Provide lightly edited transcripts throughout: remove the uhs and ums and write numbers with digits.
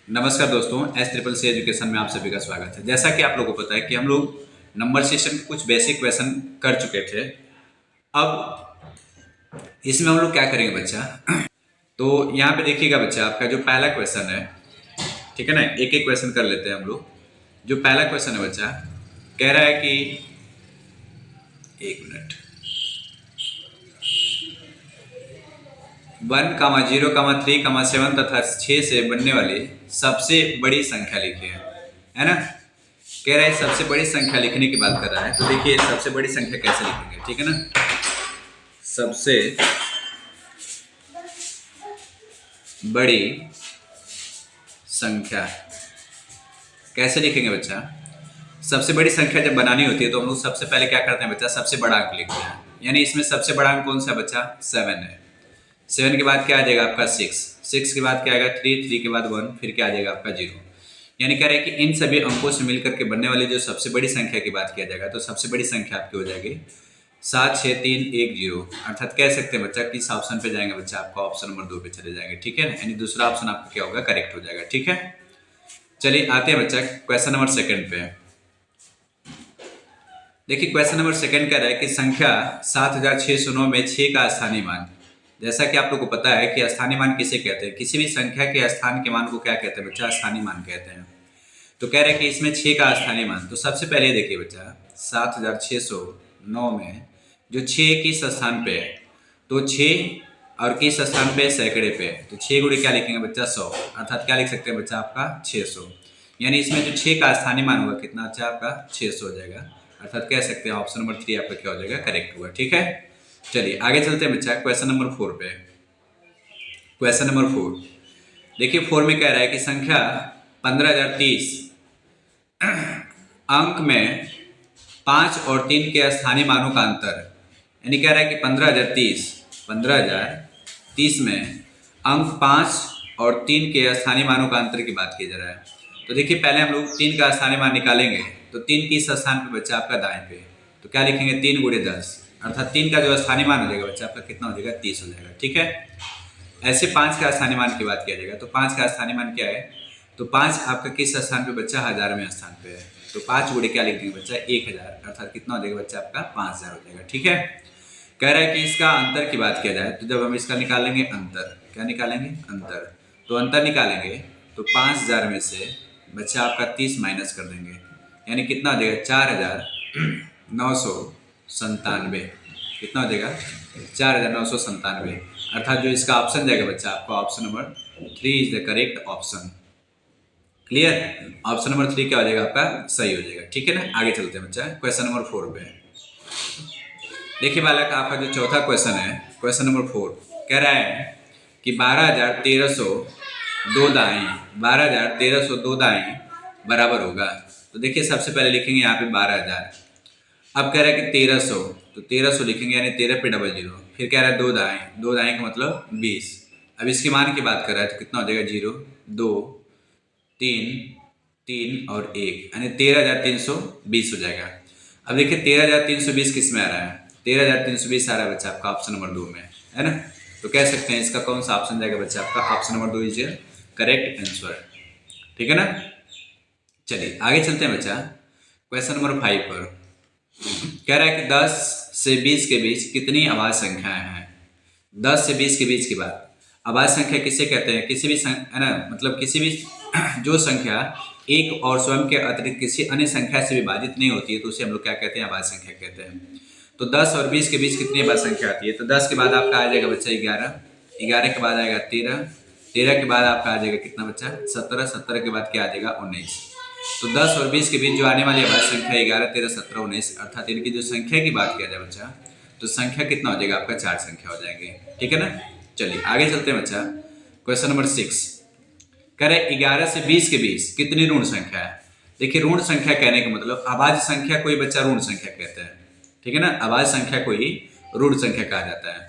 नमस्कार दोस्तों, S CCC education में आप सभी का स्वागत है। जैसा कि आप लोगों को पता है कि हम लोग नंबर सिस्टम के कुछ बेसिक क्वेश्चन कर चुके थे। अब इसमें हम लोग क्या करेंगे बच्चा, तो यहाँ पे देखिएगा बच्चा, आपका जो पहला क्वेश्चन है, ठीक है ना, एक एक क्वेश्चन कर लेते हैं हम लोग। जो पहला क्वेश्चन है बच्चा, कह रहा है कि 1 मिनट, 1, 0, 3, 7 तथा 6 से बनने वाली सबसे बड़ी संख्या लिखिए, है ना। कह रहा है सबसे बड़ी संख्या लिखने की बात कर रहा है। तो देखिए सबसे बड़ी संख्या कैसे लिखेंगे, ठीक है ना। सबसे बड़ी संख्या कैसे लिखेंगे बच्चा। सबसे बड़ी संख्या जब बनानी होती है तो हम लोग सबसे पहले क्या करते हैं बच्चा, सबसे बड़ा अंक लिखते हैं। यानी इसमें सबसे बड़ा अंक कौन सा बच्चा, 7 है। 7 के बाद क्या आ जाएगा आपका 6, 6 के बाद क्या आएगा 3, 3 के बाद 1, फिर क्या आ जाएगा आपका 0। यानी कह रहे हैं कि इन सभी अंकों से मिलकर के बनने वाली जो सबसे बड़ी संख्या की बात किया जाएगा, तो सबसे बड़ी संख्या आपकी हो जाएगी 7, 6, 3, 1, 0। अर्थात कह सकते हैं बच्चा किस ऑप्शन पे जाएंगे बच्चा, आपका ऑप्शन नंबर 2 पे चले जाएंगे, ठीक है। यानी दूसरा ऑप्शन आपका क्या होगा, करेक्ट हो जाएगा, ठीक है। चलिए आते हैं बच्चा क्वेश्चन नंबर सेकंड पे। देखिए क्वेश्चन नंबर सेकंड कह रहा है कि संख्या 7609 में 6 का स्थानीय मान। जैसा कि आप लोग को पता है कि स्थानीय मान किसे कहते हैं, किसी भी संख्या के स्थान के मान को क्या कहते हैं बच्चा, स्थानीय मान कहते हैं। तो कह रहे हैं कि इसमें 6 का स्थानीय मान। तो सबसे पहले देखिए बच्चा, 7609 में जो 6 किस स्थान पे है, तो 6 और किस स्थान पे, सैकड़े पे। तो 6 गुणे क्या लिखेंगे बच्चा, 100। अर्थात क्या लिख सकते हैं बच्चा, आपका 600। यानी इसमें जो 6 का स्थानीय मान होगा कितना अच्छा, आपका 600 हो जाएगा। अर्थात कह सकते हैं ऑप्शन नंबर 3 आपका क्या हो जाएगा, करेक्ट होगा, ठीक है। चलिए आगे चलते हैं बच्चा क्वेश्चन नंबर 4 पे। क्वेश्चन नंबर 4 देखिए, 4 में कह रहा है कि संख्या 15030 अंक में 5 और 3 के स्थानीय मानों का अंतर। यानी कह रहा है कि 15030 में अंक 5 और 3 के स्थानीय मानों का अंतर की बात की जा रहा है। तो देखिए पहले हम लोग 3 का स्थानीय मान निकालेंगे। तो 3 किस स्थान पे बच्चा, आपका दाएं पे। तो क्या लिखेंगे, 3 गुणे 10। अर्थात 3 का जो स्थानीय मान हो जाएगा बच्चा आपका कितना हो जाएगा, 30 हो जाएगा, ठीक है। ऐसे 5 का स्थानीय मान की बात किया जाएगा। तो 5 का स्थानीय मान क्या है, तो 5 आपका किस स्थान पे बच्चा, 1000वें स्थान पे है। तो 5 गुणे क्या लिख देंगे बच्चा, 1000। अर्थात कितना हो जाएगा बच्चा, आपका 5000 हो जाएगा, ठीक है। कह रहा है कि इसका अंतर की बात किया जाए, तो जब हम इसका निकालेंगे अंतर, क्या निकालेंगे, अंतर। तो अंतर निकालेंगे तो 5000 में से बच्चा आपका 30 माइनस कर देंगे। यानी कितना हो जाएगा, 4997। कितना हो जाएगा, 4997। अर्थात जो इसका ऑप्शन जाएगा बच्चा, आपका option number 3 is the correct option. Clear, option number 3 क्या हो जाएगा, आपका सही हो जाएगा, ठीक है ना। आगे चलते हैं बच्चा क्वेश्चन नंबर 4 पे। देखिए बालक, आपका जो चौथा क्वेश्चन है, क्वेश्चन नंबर 4 कह रहा है कि 12102 दाएं, 12102 दाएं बराबर होगा। तो देखिए सबसे पहले लिखेंगे यहाँ पे 12000। अब कह रहा है कि 1300, तो 1300 लिखेंगे, यानी 13 पे डबल 0। फिर कह रहा है 2 दाएं, 2 दाएं का मतलब 20। अब इसके मान की बात कर रहा है, तो कितना हो जाएगा, 0, 2, 3, 3 और 1, यानी 13320 हो जाएगा। अब देखिए 13320 किस में आ रहा है, 13320 आ रहा है बच्चा आपका ऑप्शन नंबर 2 में, है ना। तो कह सकते हैं इसका कौन सा ऑप्शन जाएगा बच्चा, आपका option number 2 is correct answer, ठीक है ना। चलिए आगे चलते हैं बच्चा क्वेश्चन नंबर 5 पर। कह रहा है कि 10 से 20 के बीच कितनी अभाज्य संख्याएं हैं। 10 से 20 के बीच की बात, अभाज्य संख्या किसे कहते हैं, किसी भी है ना, मतलब किसी भी जो संख्या एक और स्वयं के अतिरिक्त किसी अन्य संख्या से विभाजित नहीं होती है, तो उसे हम लोग क्या कहते हैं, अभाज्य संख्या कहते हैं। तो 10 और 20 के बीच कितनी अभाज्य संख्या आती है, तो 10 के बाद आपका आ जाएगा बच्चा 11, 11 के बाद आएगा 13, 13 के बाद आपका आ जाएगा कितना बच्चा, 17, 17 के बाद क्या आ जाएगा 19। तो 10 और 20 के बीच जो आने वाली अभाज्य संख्या 11, 13, 17, 19, अर्थात इनकी जो संख्या की बात किया जाए बच्चा, तो संख्या कितना हो जाएगा, आपका 4 संख्या हो जाएंगे, ठीक है ना। चलिए आगे चलते हैं बच्चा क्वेश्चन नंबर 6। कह रहे 11 से 20 के बीच कितनी ऋण संख्या है। देखिए ऋण संख्या कहने का मतलब अभाज्य संख्या कोई बच्चा ऋण संख्या कहते हैं, ठीक है ना। अभाज्य संख्या कोई ऋण संख्या कहा जाता है।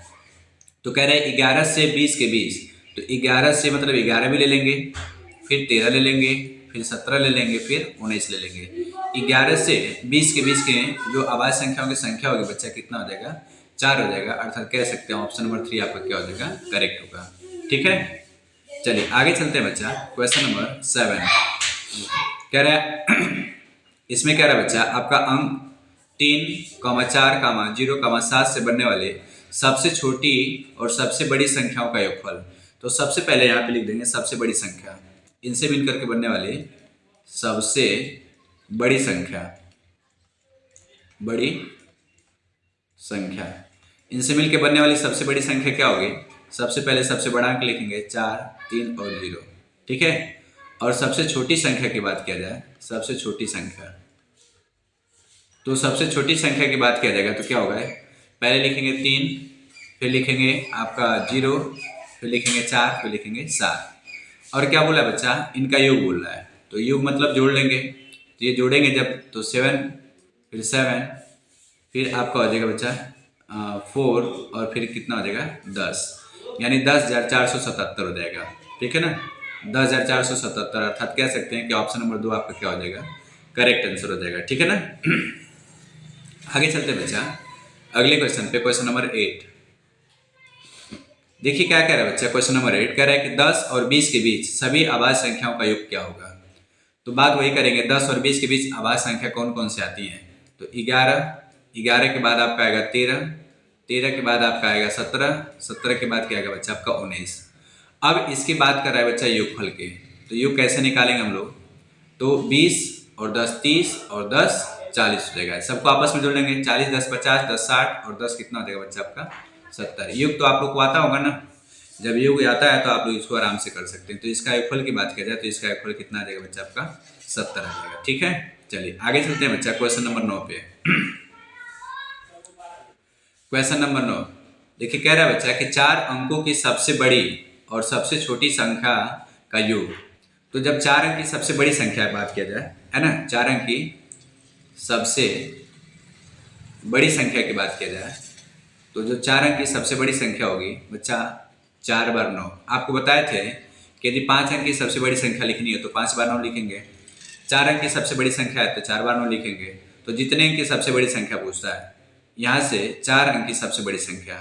तो कह रहे 11 से 20 के बीच, तो 11 से मतलब 11 भी ले लेंगे, फिर 13 ले लेंगे, फिर 17 ले लेंगे, फिर 19 ले लेंगे। 11 से 20 के बीच के जो अभाज्य संख्याओं की संख्या होगी बच्चा कितना हो जाएगा, 4 हो जाएगा। अर्थात कह सकते हैं ऑप्शन नंबर 3 आपका क्या हो जाएगा, करेक्ट होगा, ठीक है। चलिए आगे चलते हैं बच्चा। क्वेश्चन नंबर 7 कह रहा है इसमें कह रहा है बच्चा आपका अंक 3,4,0,7 से बनने वाले सबसे छोटी और सबसे बड़ी संख्याओं का योगफल। तो सबसे पहले यहाँ पे लिख देंगे सबसे बड़ी संख्या, इनसे मिल करके बनने वाली सबसे बड़ी संख्या, बड़ी संख्या, इनसे मिलके बनने वाली सबसे बड़ी संख्या क्या होगी? सबसे पहले सबसे बड़ा अंक लिखेंगे 4, 3 और 0, ठीक है। और सबसे छोटी संख्या की बात किया जाए, सबसे छोटी संख्या, तो सबसे छोटी संख्या की बात किया जाएगा तो क्या होगा? पहले लिखेंगे 3, फिर लिखेंगे आपका 0, फिर लिखेंगे 4, फिर लिखेंगे 7। और क्या बोला बच्चा? इनका योग बोल रहा है, तो योग मतलब जोड़ लेंगे। तो ये जोड़ेंगे जब तो 7, फिर 7, फिर आपका हो जाएगा बच्चा 4 और फिर कितना हो जाएगा 10, यानी 10,477 हो जाएगा, ठीक है ना। 10,477 अर्थात कह सकते हैं कि ऑप्शन नंबर 2 आपका क्या हो जाएगा? करेक्ट आंसर हो जाएगा, ठीक है ना। आगे चलते हैं बच्चा अगले क्वेश्चन पे, क्वेश्चन नंबर 8। देखिए क्या कह रहा है बच्चा, क्वेश्चन नंबर 8 कह रहा है कि 10 और 20 के बीच सभी अभाज्य संख्याओं का योग क्या होगा। तो बात वही करेंगे, 10 और 20 के बीच अभाज्य संख्या कौन कौन सी आती हैं? तो 11 के बाद आपका आएगा 13 के बाद आपका आएगा 17 के बाद क्या आएगा बच्चा आपका 19। अब इसकी बात कर रहा है बच्चा योगफल के, तो योग कैसे निकालेंगे हम लोग? तो 20 और 10 30 और 10 40 हो जाएगा, सबको आपस में जोड़ लेंगे। 40 10 50 10 60 और 10 कितना हो जाएगा बच्चा आपका 70। योग तो आप लोग को आता होगा ना, जब योग आता है तो आप लोग इसको आराम से कर सकते हैं। तो इसका योगफल की बात किया जाए तो इसका योगफल कितना आ जाएगा बच्चा आपका 70 आ जाएगा, ठीक है। चलिए आगे चलते हैं बच्चा क्वेश्चन नंबर 9 पे। क्वेश्चन नंबर 9 देखिए कह रहा है बच्चा कि 4 अंकों की सबसे बड़ी और सबसे छोटी संख्या का योग। तो जब 4 अंक की सबसे बड़ी संख्या की बात किया जाए, है ना, 4 अंक की सबसे बड़ी संख्या की बात किया जाए, तो जो 4 अंक की सबसे बड़ी संख्या होगी बच्चा 4 बार 9। आपको बताए थे कि यदि 5 अंक की सबसे बड़ी संख्या लिखनी है तो 5 बार 9 लिखेंगे। 4 अंक की सबसे बड़ी संख्या है तो 4 बार 9 लिखेंगे। तो जितने अंक की सबसे बड़ी संख्या पूछता है, यहाँ से 4 अंक की सबसे बड़ी संख्या,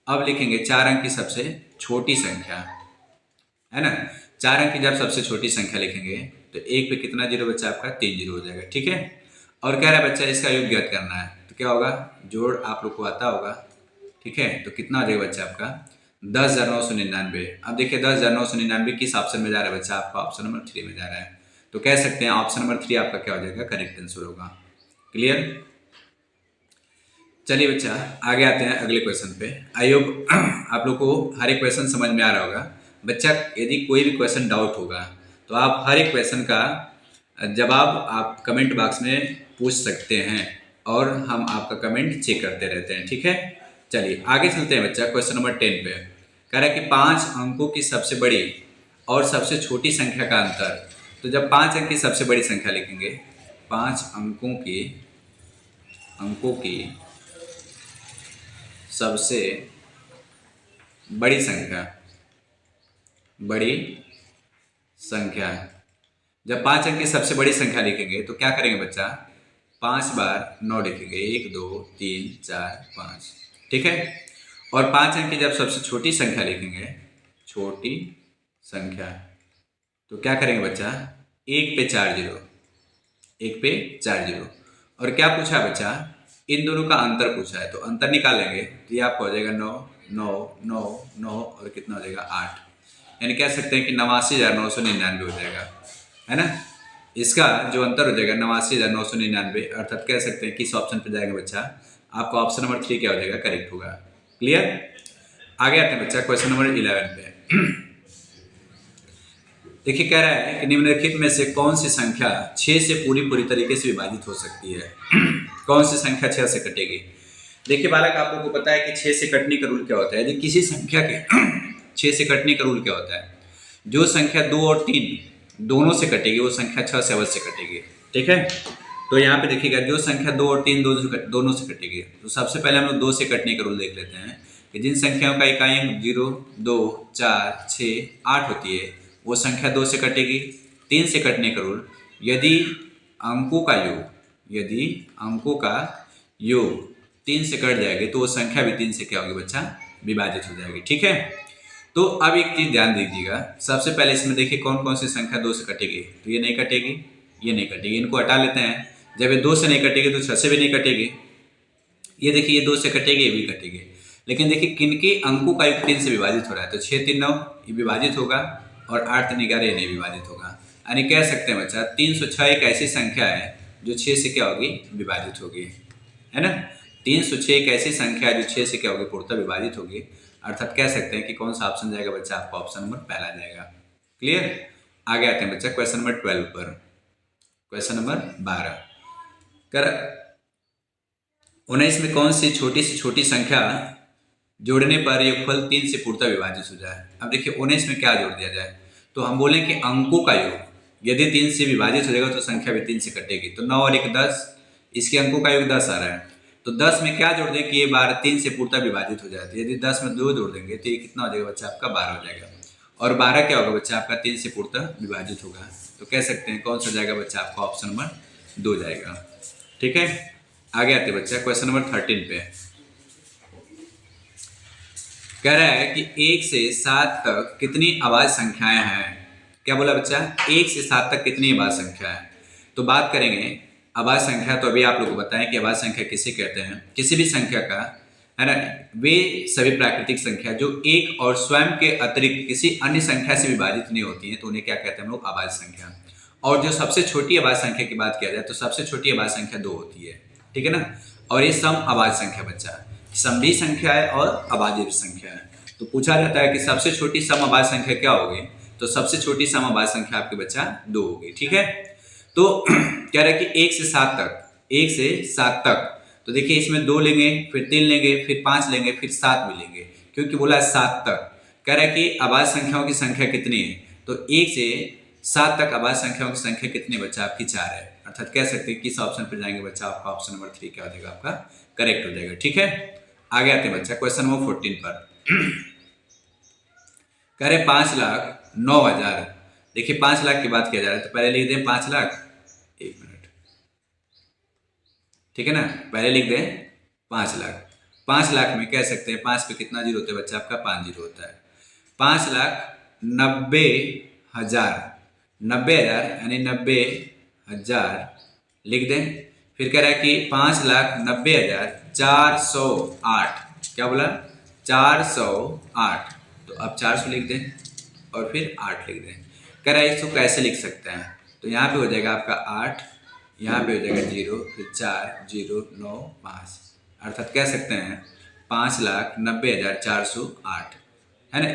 अब लिखेंगे 4 अंक की सबसे छोटी संख्या, है ना। 4 अंक की जब सबसे छोटी संख्या लिखेंगे तो एक पे कितना जीरो बच्चा आपका 3 जीरो हो जाएगा, ठीक है। और कह रहा है बच्चा इसका योग ज्ञात करना है, तो क्या होगा? जोड़ आप लोग को आता होगा, ठीक है। तो कितना हो जाएगा बच्चा आपका 10,999। अब देखिए 10,999 किस ऑप्शन में जा रहा है बच्चा? आपका ऑप्शन नंबर 3 में जा रहा है। तो कह सकते हैं ऑप्शन नंबर 3 आपका क्या हो जाएगा? करेक्ट आंसर होगा। क्लियर? चलिए बच्चा आगे आते हैं अगले क्वेश्चन पे। आई होप आप लोग को हर एक क्वेश्चन समझ में आ रहा होगा। बच्चा यदि कोई भी क्वेश्चन डाउट होगा तो आप हर एक क्वेश्चन का जवाब आप कमेंट बॉक्स में पूछ सकते हैं और हम आपका कमेंट चेक करते रहते हैं, ठीक है। चलिए आगे चलते हैं बच्चा क्वेश्चन नंबर 10 पे। कह रहा है कि 5 अंकों की सबसे बड़ी और सबसे छोटी संख्या का अंतर। तो जब 5 अंक की सबसे बड़ी संख्या लिखेंगे, 5 अंकों की सबसे बड़ी संख्या, जब 5 अंक की सबसे बड़ी संख्या लिखेंगे तो क्या करेंगे बच्चा? 5 बार 9 लिखेंगे, 1 2 3 4 5, ठीक है। और 5 अंक की जब सबसे छोटी संख्या लिखेंगे, छोटी संख्या, तो क्या करेंगे बच्चा? 1 पे 4 जीरो, 1 पे 4 जीरो। और क्या पूछा बच्चा? इन दोनों का अंतर पूछा है, तो अंतर निकालेंगे तो ये आपका हो जाएगा 9 9 9 9 और कितना हो जाएगा 8, यानी कह सकते हैं कि 89,999 हो जाएगा, है ना। इसका जो अंतर हो जाएगा 89,999, अर्थात कह सकते हैं किस ऑप्शन पे जाएगा बच्चा? आपका ऑप्शन नंबर 3 क्या हो जाएगा? करेक्ट होगा। क्लियर? आगे आते हैं बच्चा क्वेश्चन नंबर 11 पे। देखिए कह रहा है कि निम्नलिखित में से कौन सी संख्या 6 से पूरी तरीके से विभाजित हो सकती है? कौन सी संख्या 6 से कटेगी? देखिए बालक आप लोगों को पता है कि 6 से कटने का रूल क्या होता है। यदि किसी संख्या के 6 से कटने का रूल क्या होता है? जो संख्या 2 और 3 दोनों से कटेगी वो संख्या 6 से अवश्य कटेगी, ठीक है। तो यहाँ पे देखिएगा जो संख्या 2 और 3 दोनों से कटेगी, तो सबसे पहले हम लोग 2 से कटने का रूल देख लेते हैं कि जिन संख्याओं का इकाई अंक 0 2 4 6 8 होती है वो संख्या 2 से कटेगी। 3 से कटने का रूल, यदि अंकों का योग 3 से कट जाएगी तो वो संख्या भी 3 से क्या होगी बच्चा? विभाजित हो जाएगी, ठीक है। तो अब एक चीज ध्यान दीजिएगा, सबसे पहले इसमें देखिए कौन कौन सी संख्या 2 से कटेगी। तो ये नहीं कटेगी, ये नहीं कटेगी, इनको हटा लेते हैं। जब ये 2 से नहीं कटेगी तो 6 से भी नहीं कटेगी। ये देखिए ये 2 से कटेगी, ये भी कटेगी। लेकिन देखिए किनके अंकों का योग 3 से विभाजित हो रहा है, तो 6 3 9 ये विभाजित होगा, और 8 3 11 ये नहीं विभाजित होगा। यानी कह सकते हैं बच्चा 306 एक ऐसी संख्या है जो 6 से क्या होगी, विभाजित होगी, है ना। 306 एक ऐसी संख्या है जो 6 से क्या होगी, पूर्णतः विभाजित होगी। अर्थात कह सकते हैं कि कौन सा ऑप्शन जाएगा बच्चा, आपका ऑप्शन नंबर पहला जाएगा। क्लियर। आगे आते हैं बच्चा क्वेश्चन नंबर 12 पर। क्वेश्चन नंबर 12 कर 19 में कौन सी से छोटी संख्या जोड़ने पर योगफल 3 से पूर्णतः विभाजित हो जाए। अब देखिए 19 में क्या जोड़ दिया जाए, तो हम बोलें कि अंकों का योग यदि 3 से विभाजित हो जाएगा तो संख्या भी 3 से कटेगी। तो 9 और 1 10, इसके अंकों का योग 10 आ रहा है। तो 10 में क्या जोड़ दें कि ये 12 3 से पूर्णतः विभाजित हो जाती है। यदि 10 में 2 जोड़ देंगे तो ये कितना हो जाएगा बच्चा, आपका 12 हो जाएगा। और 12 क्या होगा बच्चा, आपका 3 से पूर्णतः विभाजित होगा। तो कह सकते हैं कौन सा जाएगा बच्चा, आपका ऑप्शन नंबर 2 जाएगा। ठीक है। आगे आते बच्चा क्वेश्चन नंबर 13 पे। कह रहा है कि 1 से 7 तक कितनी अभाज्य संख्याएं हैं। क्या बोला बच्चा, 1 से 7 तक कितनी अभाज्य संख्या है। तो बात करेंगे अभाज्य संख्या। तो अभी आप लोग को बताएं कि अभाज्य संख्या किसे कहते हैं। किसी भी संख्या का, है ना, वे सभी प्राकृतिक संख्या जो एक और स्वयं के अतिरिक्त किसी अन्य संख्या से विभाजित नहीं होती है, तो उन्हें क्या कहते हैं हम लोग, अभाज्य संख्या। और जो सबसे छोटी अभाज्य संख्या की बात किया जाए तो सबसे छोटी अभाज्य संख्या 2 होती है। ठीक है ना। और ये सम अभाज्य संख्या बच्चा, समभी संख्या है और अभाज्य भी संख्या है। तो पूछा जाता है कि सबसे छोटी सम अभाज्य संख्या क्या होगी, तो सबसे छोटी सम अभाज्य संख्या आपके बच्चा 2 होगी। ठीक है। तो कह रहा है कि 1 से 7 तक, 1 से 7 तक, तो देखिए इसमें 2 लेंगे, फिर 3 लेंगे, फिर 5 लेंगे, फिर 7 भी लेंगे, क्योंकि बोला है 7 तक। कह रहा है कि अभाज्य संख्याओं की संख्या कितनी है, तो 1 से 7 तक अभाज्य संख्याओं की संख्या कितनी बच्चा, आपकी 4 है। अर्थात कह सकते हैं किस ऑप्शन पर जाएंगे बच्चा, आपका ऑप्शन नंबर 3 क्या हो जाएगा, आपका करेक्ट हो जाएगा। ठीक है। आगे आते हैं बच्चा क्वेश्चन नंबर 14 पर। कह रहे 5,09,000। देखिए 5 लाख की बात किया जा रहा है, तो पहले लिख दें 5 लाख, 1 मिनट, ठीक है ना। पहले लिख दें 5 लाख। 5 लाख में कह सकते हैं 5 पे कितना जीरो होता है बच्चा, आपका 5 जीरो होता है। 5,90,000, 90,000 यानी 90,000 लिख दें। फिर कह रहा है कि 5,90,408, क्या बोला, 408। तो अब 400 लिख दें और फिर 8 लिख दें। कह रहा है इसको कैसे लिख सकते हैं, तो यहाँ पे हो जाएगा आपका 8, यहाँ पे हो जाएगा 0, फिर 4 0 9 5। अर्थात कह सकते हैं 5,90,408, है ना।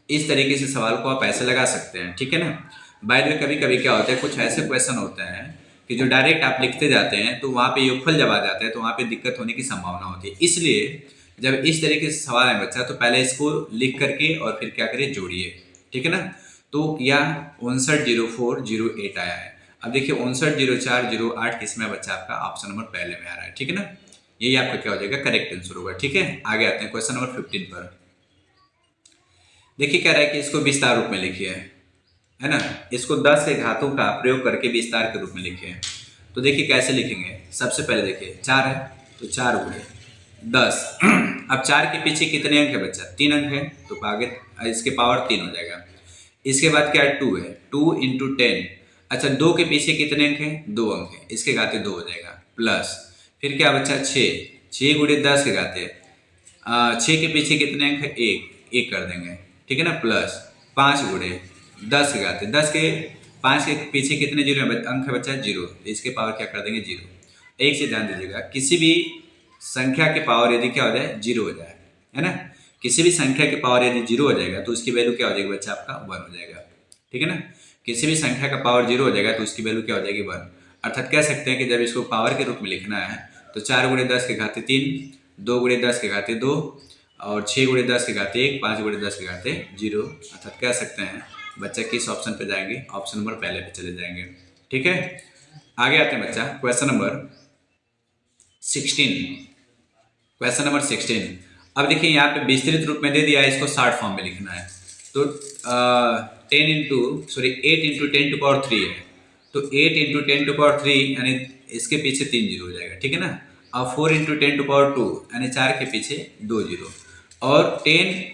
इस तरीके से सवाल को आप ऐसे लगा सकते हैं। ठीक है ना। बाय द वे कभी कभी क्या होता है, कुछ ऐसे क्वेश्चन होते हैं कि जो डायरेक्ट आप लिखते जाते हैं तो वहाँ पे योगफल जब आ जाता है तो वहाँ पे दिक्कत होने की संभावना होती है। इसलिए जब इस तरीके से सवाल है बच्चा, तो पहले इसको लिख करके और फिर क्या करिए, जोड़िए। ठीक है ना। तो यह 59,04,08 आया है। अब देखिए 59,04,08 किसमें बच्चा, आपका ऑप्शन नंबर पहले में आ रहा है। ठीक है ना। यही आपका क्या हो जाएगा, करेक्ट आंसर होगा। ठीक है। आगे आते हैं क्वेश्चन नंबर 15 पर। देखिए कह रहा है कि इसको विस्तार रूप में लिखिए, है ना। इसको 10 के घातों का प्रयोग करके विस्तार के रूप में लिखिए। तो देखिए कैसे लिखेंगे। सबसे पहले देखिए 4 है, तो 4 गुणे 10। अब 4 के पीछे कितने अंक है बच्चा, 3 अंक है, तो आगे इसके पावर 3 हो जाएगा। इसके बाद क्या है, 2 है, 2 × 10। अच्छा 2 के पीछे कितने अंक हैं, 2 अंक है, इसके घाते 2 हो जाएगा, प्लस फिर क्या बच्चा 6 गुणे 10 के घाते 6 के पीछे कितने अंक है, 1 कर देंगे। ठीक है ना। प्लस 5 गुणे 10 के घाते 10 के 5 के पीछे कितने जीरो अंक है बच्चा, 0, इसके पावर क्या कर देंगे, 0। एक चीज ध्यान दीजिएगा, किसी भी संख्या के पावर यदि क्या हो जाए, 0 हो जाए, है ना। किसी भी संख्या के पावर यदि 0 हो जाएगा तो उसकी वैल्यू क्या हो जाएगी बच्चा, आपका 1 हो जाएगा। ठीक है ना। किसी भी संख्या का पावर 0 हो जाएगा तो उसकी वैल्यू क्या हो जाएगी, 1। अर्थात कह सकते हैं कि जब इसको पावर के रूप में लिखना है तो 4 गुणे 10 के घाते 3, 2 गुणे 10 के घाते 2, और 6 गुणे 10 के घाते 1, 5 गुणे 10 के घाते 0। अर्थात कह सकते हैं बच्चा किस ऑप्शन पे जाएंगे, ऑप्शन नंबर पहले पे चले जाएंगे। ठीक है। आगे आते हैं बच्चा क्वेश्चन नंबर 16। Question number 16। अब देखिए यहाँ पे विस्तृत रूप में दे दिया है, इसको शॉर्ट फॉर्म में लिखना है। तो 8 × 10⁻³ है, तो 8 × 10⁻³ यानी इसके पीछे 3 जीरो हो जाएगा। ठीक है ना। और 4 × 10⁻² यानी 4 के पीछे 2 जीरो, और 10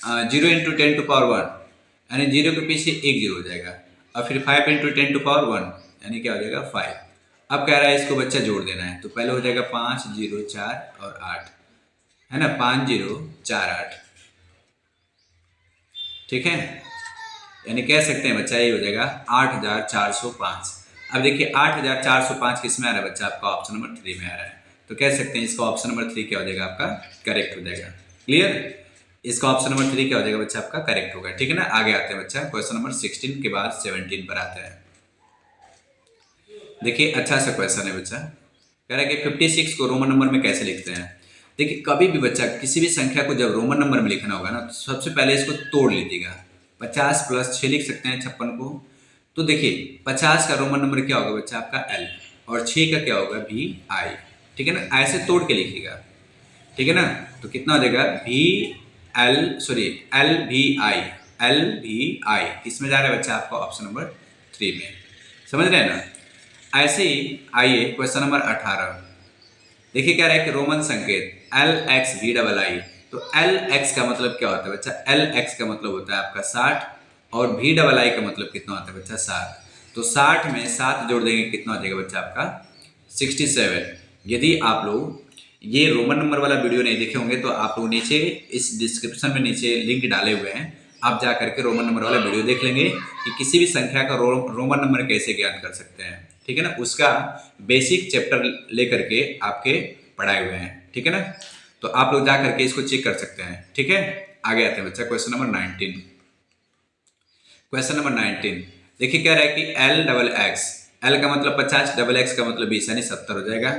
zero into ten to power one, यानी जीरो के पीछे एक जीरो हो जाएगा। और फिर 5 into ten to power one, यानी क्या हो जाएगा 5। अब कह रहा है इसको बच्चा जोड़ देना है, तो पहले हो जाएगा 5 0 4 और 8, है ना, 5 0 4 8, ठीक है। यानी कह सकते हैं बच्चा ये हो जाएगा 8405। अब देखिए 8405 किस में आ रहा है बच्चा, आपका ऑप्शन नंबर 3 में आ रहा है, तो कह सकते हैं इसका ऑप्शन नंबर 3 क्या हो जाएगा आपका करेक्ट हो जाएगा। क्लियर, इसका ऑप्शन नंबर 3 क्या हो जाएगा बच्चा आपका करेक्ट होगा, ठीक है ना। आगे आते हैं बच्चा क्वेश्चन नंबर 16 के बाद 17 पर आते हैं। देखिए अच्छा सा क्वेश्चन है बच्चा, कह रहा है कि 56 को रोमन नंबर में कैसे लिखते हैं। देखिए कभी भी बच्चा किसी भी संख्या को जब रोमन नंबर में लिखना होगा ना, तो सबसे पहले इसको तोड़ लीजिएगा। 50 प्लस 6 लिख सकते हैं 56 को। तो देखिए 50 का रोमन नंबर क्या होगा बच्चा आपका L, और 6 का क्या होगा VI, ठीक है ना। ऐसे तोड़ के लिखिएगा, ठीक है ना। तो कितना हो जाएगा LVI किसमें जा रहा है बच्चा आपका ऑप्शन नंबर 3 में, समझ रहे हैं ना। ऐसे ही आइए क्वेश्चन नंबर 18। देखिए क्या रहा है कि रोमन संकेत LXVII, तो LX का मतलब क्या होता है बच्चा, LX का मतलब होता है आपका 60, और VII का मतलब कितना होता है बच्चा 7। तो 60 में 7 जोड़ देंगे कितना हो जाएगा बच्चा आपका 67। यदि आप लोग ये रोमन नंबर वाला वीडियो नहीं देखे होंगे तो आप लोग नीचे इस डिस्क्रिप्शन में नीचे लिंक डाले हुए हैं, आप जा करके रोमन नंबर वाला वीडियो देख लेंगे कि किसी भी संख्या का रोमन नंबर कैसे ज्ञात कर सकते हैं, ठीक है ना। उसका बेसिक चैप्टर लेकर के आपके पढ़ाए हुए हैं, ठीक है ना। तो आप लोग जा करके इसको चेक कर सकते हैं, ठीक है। आगे आते हैं बच्चा क्वेश्चन नंबर 19। क्वेश्चन नंबर 19 देखिए क्या रहा है कि LXX, L का मतलब 50, XX का मतलब 20 यानी 70 हो जाएगा,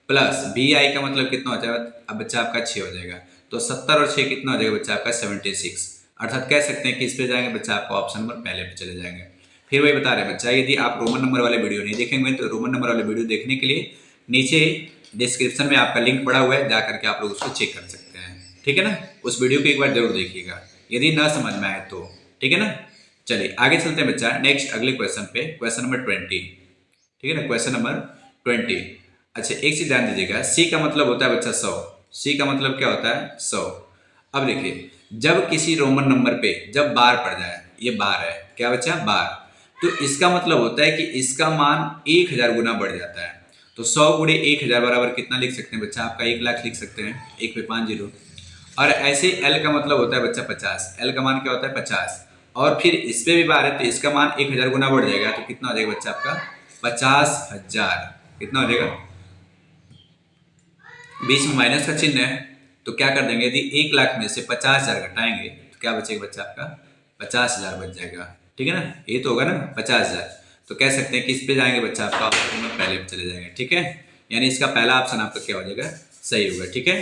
प्लस VI का मतलब कितना हो जाएगा अब बच्चा आपका 6 हो जाएगा। तो 70 और 6 कितना हो जाएगा बच्चा आपका 76। अर्थात कह सकते हैं कि इस पे जाएंगे बच्चा आपका ऑप्शन नंबर पहले पे चले जाएंगे। फिर वही बता रहे हैं बच्चा, यदि आप रोमन नंबर वाले वीडियो नहीं देखेंगे तो रोमन नंबर वाले वीडियो देखने के लिए नीचे डिस्क्रिप्शन में आपका लिंक पड़ा हुआ है, जा करके आप लोग उसको चेक कर सकते हैं, ठीक है ना। उस वीडियो को एक बार जरूर देखिएगा यदि ना समझ में आए तो, ठीक है ना। चलिए आगे चलते हैं बच्चा नेक्स्ट अगले क्वेश्चन पे, क्वेश्चन नंबर 20, ठीक है ना। क्वेश्चन नंबर 20, अच्छा एक चीज ध्यान दीजिएगा, C का मतलब होता है बच्चा 100। C का मतलब क्या होता है 100। अब देखिए जब किसी रोमन नंबर पे जब बार पड़ जाए, ये बार है क्या बच्चा बार, तो इसका मतलब होता है कि इसका मान 1000 गुना बढ़ जाता है। तो 100 गुणे 1000 बराबर कितना लिख सकते हैं बच्चा आपका 1 लाख लिख सकते हैं, 1 पे 5 जीरो। और ऐसे L का मतलब होता है बच्चा 50, L का मान क्या होता है 50, और फिर इस पे भी बार है तो इसका मान 1000 गुना बढ़ जाएगा, तो कितना हो जाएगा बच्चा आपका 50,000। कितना हो जाएगा, बीच में माइनस का चिन्ह है, तो क्या कर देंगे यदि 1 लाख में से 50,000 घटाएंगे तो क्या बचेगा बच्चा आपका 50,000 बच जाएगा, ठीक है ना। ये तो होगा ना 50,000, तो कह सकते हैं कि इस पे जाएंगे बच्चा आपका ऑप्शन में पहले पे चले जाएंगे, ठीक है। यानी इसका पहला ऑप्शन आपका क्या हो जाएगा सही होगा, ठीक है।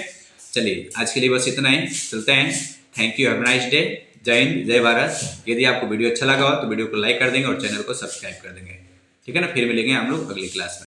चलिए आज के लिए बस इतना ही, चलते हैं। Thank you, have a nice day. जय हिंद, जय भारत। यदि आपको वीडियो अच्छा लगा हो तो वीडियो को लाइक कर देंगे और चैनल को सब्सक्राइब कर देंगे, ठीक है ना। फिर मिलेंगे हम लोग अगली क्लास में।